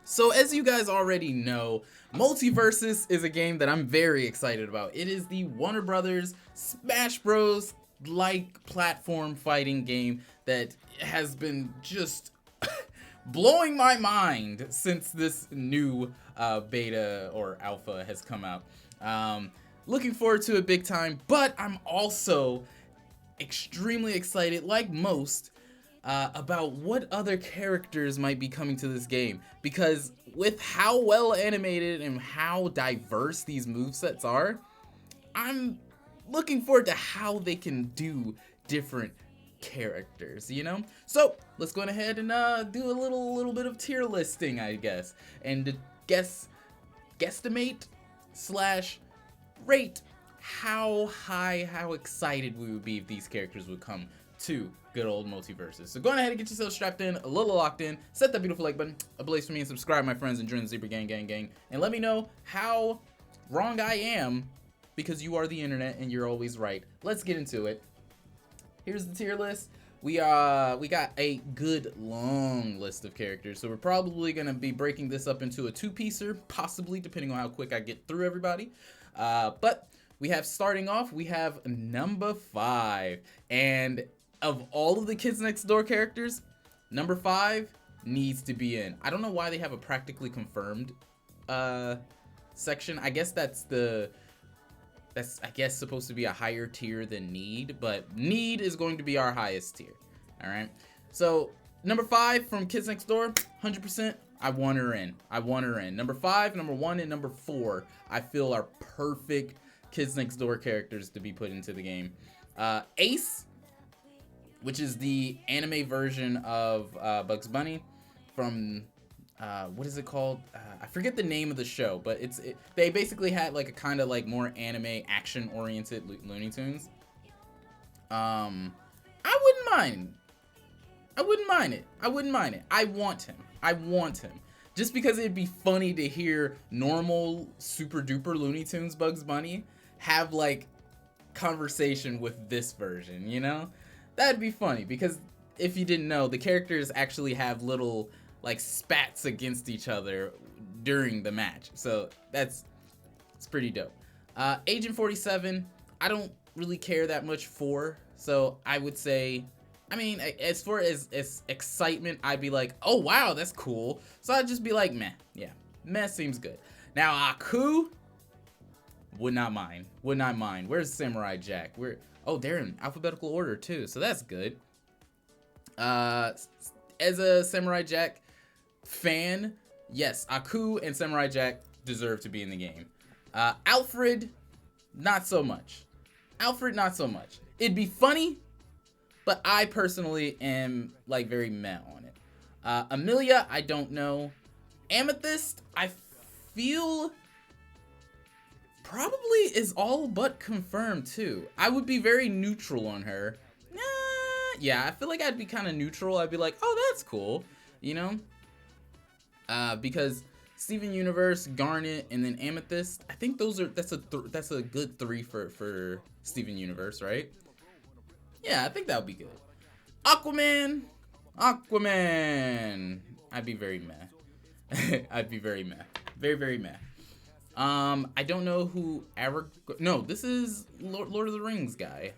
So as you guys already know, MultiVersus is a game that I'm very excited about. It is the Warner Brothers Smash Bros. Like platform fighting game that has been just blowing my mind since this new beta or alpha has come out. Looking forward to it big time, but I'm also extremely excited, like most, about what other characters might be coming to this game, because with how well animated and how diverse these movesets are, I'm looking forward to how they can do different characters, you know? So let's go ahead and do a little bit of tier listing, I guess, and guesstimate slash rate how excited we would be if these characters would come to good old MultiVersus. So go ahead and get yourself strapped in, a little locked in, set that beautiful like button ablaze for me, and subscribe, my friends, and join the Zebra gang, and let me know how wrong I am, because you are the internet and you're always right. Let's get into it. Here's the tier list. We got a good long list of characters, so we're probably gonna be breaking this up into a two-piecer, possibly, depending on how quick I get through everybody. But we have, starting off, we have number 5, and of all of the Kids Next Door characters, number 5 needs to be in. I don't know why they have a practically confirmed section. I guess that's I guess supposed to be a higher tier than need, but need is going to be our highest tier. All right. So number 5 from Kids Next Door, 100%. I want her in. I want her in. Number 5, number 1, and number 4, I feel are perfect Kids Next Door characters to be put into the game. Ace, which is the anime version of Bugs Bunny from what is it called? I forget the name of the show, but they basically had like a kind of like more anime action oriented Looney Tunes. I wouldn't mind. I wouldn't mind it. I wouldn't mind it. I want him. I want him. Just because it'd be funny to hear normal super duper Looney Tunes Bugs Bunny have like conversation with this version, you know? That'd be funny, because if you didn't know, the characters actually have little like spats against each other during the match. So it's pretty dope. Agent 47, I don't really care that much for, so I would say, I mean, as far as excitement, I'd be like, oh wow, that's cool. So I'd just be like, meh. Yeah, meh seems good. Now Aku, would not mind. Would not mind. Where's Samurai Jack? Oh, they're in alphabetical order too, so that's good. As a Samurai Jack fan, yes, Aku and Samurai Jack deserve to be in the game. Alfred, not so much. Alfred, not so much. It'd be funny, but I personally am like very meh on it. Amelia, I don't know. Amethyst, I feel probably is all but confirmed too. I would be very neutral on her. Yeah, I feel like I'd be kind of neutral. I'd be like, oh, that's cool, you know? Because Steven Universe, Garnet, and then Amethyst, I think that's a good 3 for Steven Universe, right? Yeah, I think that would be good. Aquaman, I'd be very meh. I'd be very meh. Very meh. I don't know who no, this is Lord of the Rings guy.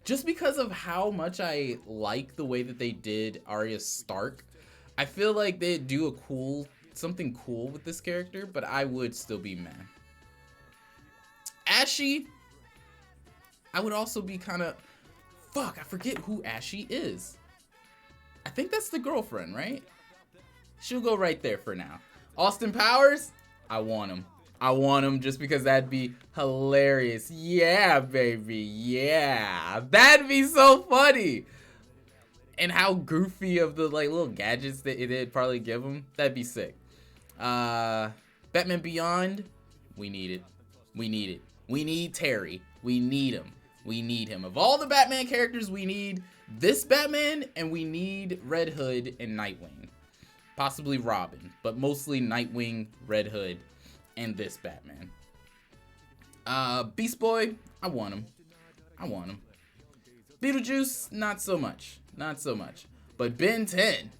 Just because of how much I like the way that they did Arya Stark, I feel like they'd do something cool with this character, but I would still be meh. Ashy, I would also be kind of, fuck, I forget who Ashy is. I think that's the girlfriend, right? She'll go right there for now. Austin Powers, I want him. I want him just because that'd be hilarious. Yeah, baby, yeah. That'd be so funny. And how goofy of the like little gadgets that it'd probably give him. That'd be sick. Batman Beyond, we need it. We need it. We need Terry. We need him. We need him. Of all the Batman characters, we need this Batman, and we need Red Hood and Nightwing. Possibly Robin, but mostly Nightwing, Red Hood, and this Batman. Beast Boy, I want him. I want him. Beetlejuice, not so much. Not so much. But Ben 10.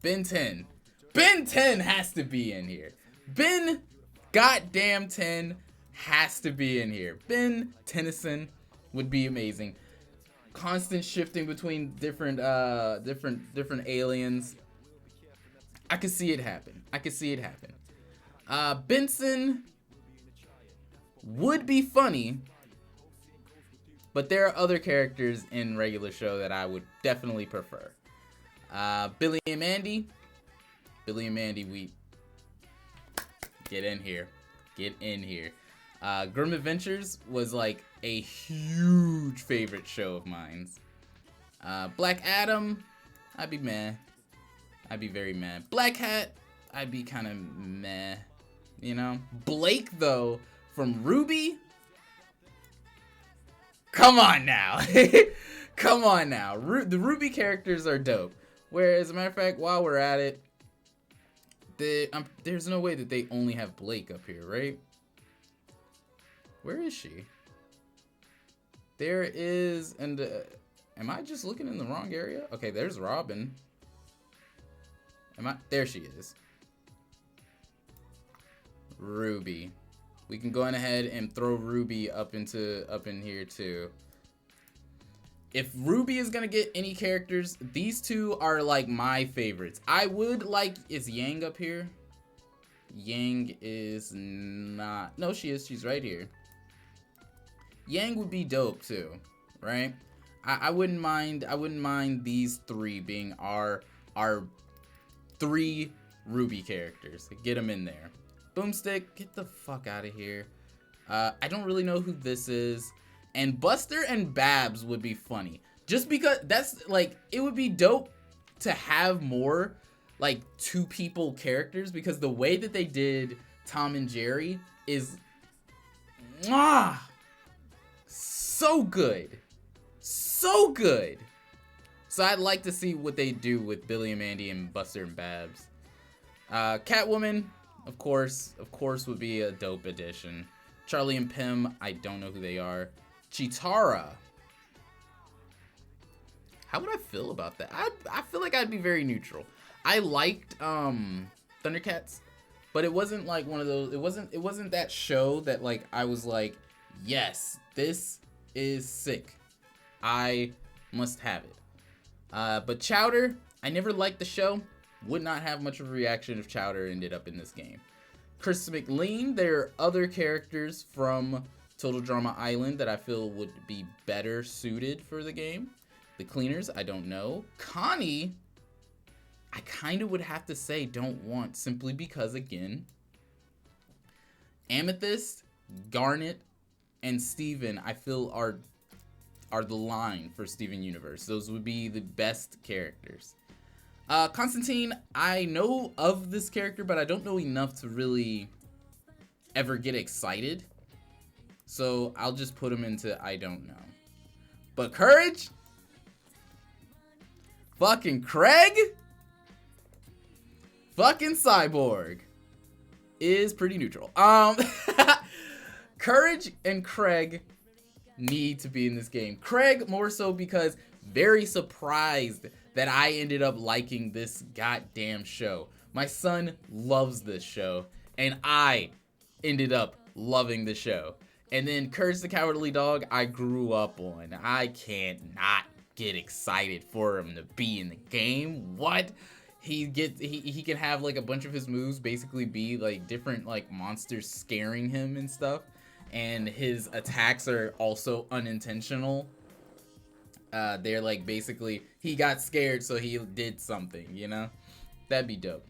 Ben 10. Ben 10 has to be in here. Ben goddamn 10 has to be in here. Ben Tennyson would be amazing. Constant shifting between different aliens. I could see it happen. I could see it happen. Benson would be funny, but there are other characters in regular show that I would definitely prefer. Billy and Mandy. Billy and Mandy, we get in here. Get in here. Grim Adventures was like a huge favorite show of mine. Black Adam, I'd be meh. I'd be very meh. Black Hat, I'd be kind of meh. You know? Blake, though, from Ruby. Come on now. Come on now. The Ruby characters are dope. Where, as a matter of fact, while we're at it, there's no way that they only have Blake up here, right? Where is she? There is, and am I just looking in the wrong area? Okay, there's Robin. There she is. Ruby. We can go on ahead and throw Ruby up in here too. If Ruby is gonna get any characters, these two are like my favorites. I would like, is Yang up here? Yang is not, no, she is, she's right here. Yang would be dope too, right? I wouldn't mind these three being our 3 Ruby characters. Get them in there. Boomstick, get the fuck out of here. I don't really know who this is. And Buster and Babs would be funny. Just because that's like, it would be dope to have more like 2 people characters, because the way that they did Tom and Jerry is so good. So good. So I'd like to see what they do with Billy and Mandy and Buster and Babs. Catwoman, of course would be a dope addition. Charlie and Pim, I don't know who they are. Chitara. How would I feel about that? I feel like I'd be very neutral. I liked Thundercats, but it wasn't like one of those, it wasn't that show that like I was like, yes, this is sick. I must have it. But Chowder, I never liked the show. Would not have much of a reaction if Chowder ended up in this game. Chris McLean, there are other characters from Total Drama Island that I feel would be better suited for the game. The Cleaners, I don't know. Connie, I kind of would have to say don't want, simply because, again, Amethyst, Garnet, and Steven, I feel are the line for Steven Universe. Those would be the best characters. Constantine, I know of this character, but I don't know enough to really ever get excited. So I'll just put him into I don't know. But Courage? Fucking Craig? Fucking Cyborg is pretty neutral. Courage and Craig need to be in this game. Craig more so because very surprised that I ended up liking this goddamn show. My son loves this show, and I ended up loving the show. And then Courage the Cowardly Dog, I grew up on. I can't not get excited for him to be in the game. What? He can have like a bunch of his moves basically be like different like monsters scaring him and stuff. And his attacks are also unintentional. They're like basically he got scared so he did something, you know? That'd be dope.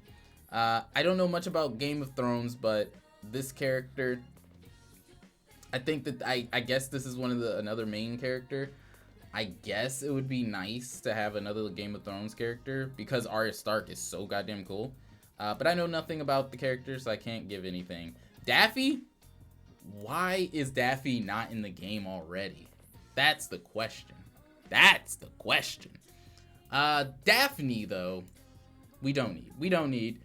I don't know much about Game of Thrones, but this character, I think that I guess this is one of another main character. I guess it would be nice to have another Game of Thrones character because Arya Stark is so goddamn cool. But I know nothing about the character, so I can't give anything. Daffy? Why is Daffy not in the game already? That's the question. That's the question. Daphne, though, we don't need. We don't need.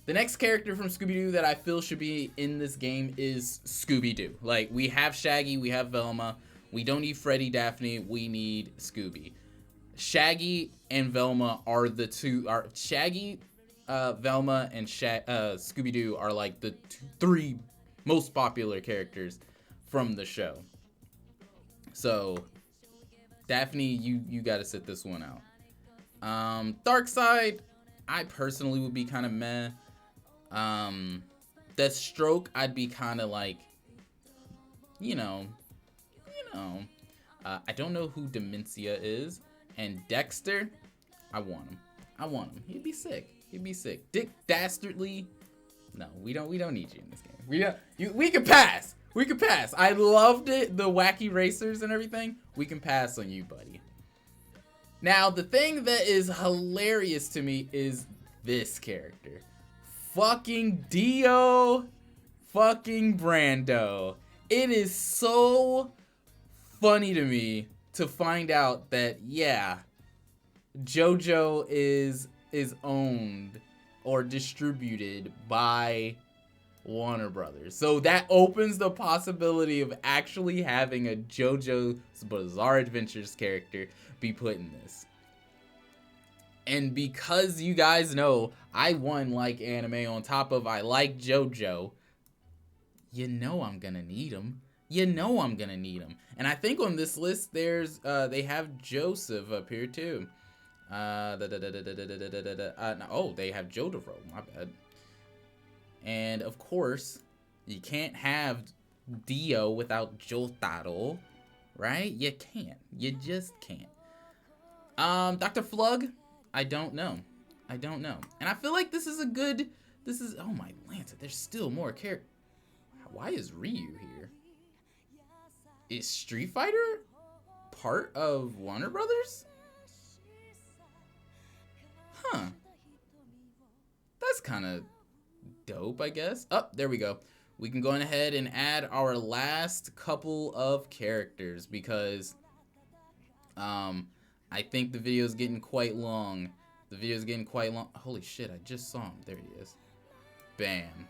The next character from Scooby-Doo that I feel should be in this game is Scooby-Doo. Like, we have Shaggy, we have Velma. We don't need Freddy, Daphne, we need Scooby. Shaggy and Velma are the two. Are Shaggy, Velma, and Scooby-Doo are like the three most popular characters from the show. So Daphne, you got to sit this one out. Dark Side, I personally would be kind of meh. Deathstroke, I'd be kind of like, you know. I don't know who Dementia is, and Dexter, I want him. He'd be sick. Dick Dastardly, no, we don't need you in this game. We can pass. I loved it, the wacky racers and everything. We can pass on you, buddy. Now, the thing that is hilarious to me is this character. Fucking Dio fucking Brando. It is so funny to me to find out that, yeah, JoJo is owned or distributed by Warner Brothers. So that opens the possibility of actually having a JoJo's Bizarre Adventures character be put in this. And because you guys know I like anime on top of I like JoJo, you know I'm gonna need him. And I think on this list there's they have Joseph up here too. No, they have Jotaro, my bad. And of course, you can't have Dio without Jotaro, right? You can't. You just can't. Dr. Flug, I don't know. And I feel like this is oh my Lanta, there's still more characters. Why is Ryu here? Is Street Fighter part of Warner Brothers? Huh. That's kind of dope, I guess. Oh, there we go. We can go ahead and add our last couple of characters because I think the video is getting quite long. Holy shit, I just saw him. There he is. Bam.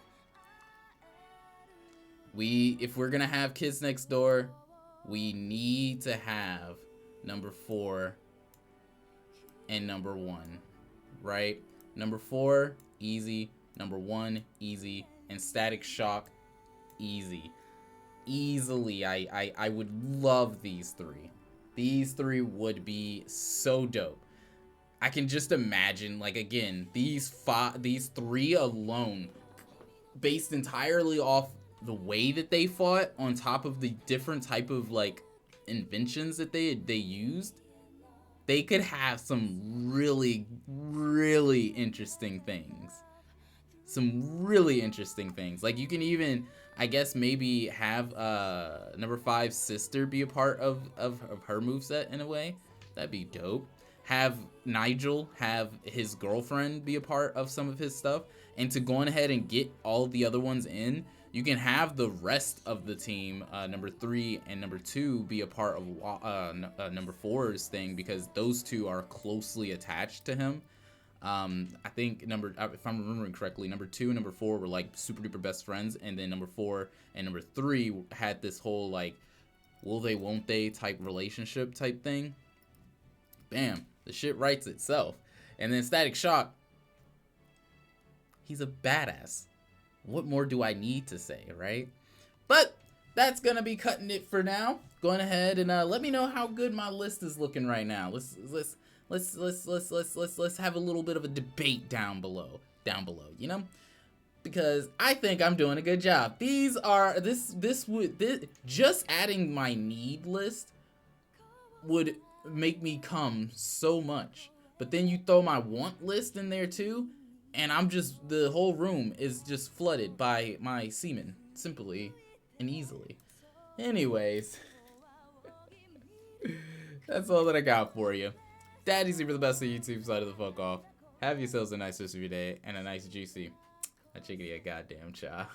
If we're gonna have Kids Next Door, we need to have number 4 and number 1, right? Number 4, easy. Number 1, easy. And Static Shock, easy. Easily, I would love these 3. These 3 would be so dope. I can just imagine, like, again, these 3 alone, based entirely off the way that they fought, on top of the different type of, like, inventions that they used, they could have some really, really interesting things. Like, you can even, I guess, maybe have number 5's sister be a part of her moveset in a way. That'd be dope. Have Nigel have his girlfriend be a part of some of his stuff. And to go on ahead and get all the other ones in, you can have the rest of the team, number 3 and number 2, be a part of number 4's thing, because those two are closely attached to him. I think if I'm remembering correctly, number 2 and number 4 were like super duper best friends, and then number 4 and number 3 had this whole like will they won't they type relationship type thing. Bam, the shit writes itself. And then Static Shock, he's a badass. What more do I need to say, right? But that's gonna be cutting it for now. Going ahead and let me know how good my list is looking right now. Let's have a little bit of a debate down below, you know? Because I think I'm doing a good job. These are just adding my need list would make me come so much. But then you throw my want list in there too, and the whole room is just flooded by my semen, simply and easily. Anyways, that's all that I got for you. Daddy's Zebra, the best of YouTube side of the fuck off. Have yourselves a nice rest of your day and a nice juicy, a chickadee, a goddamn cha.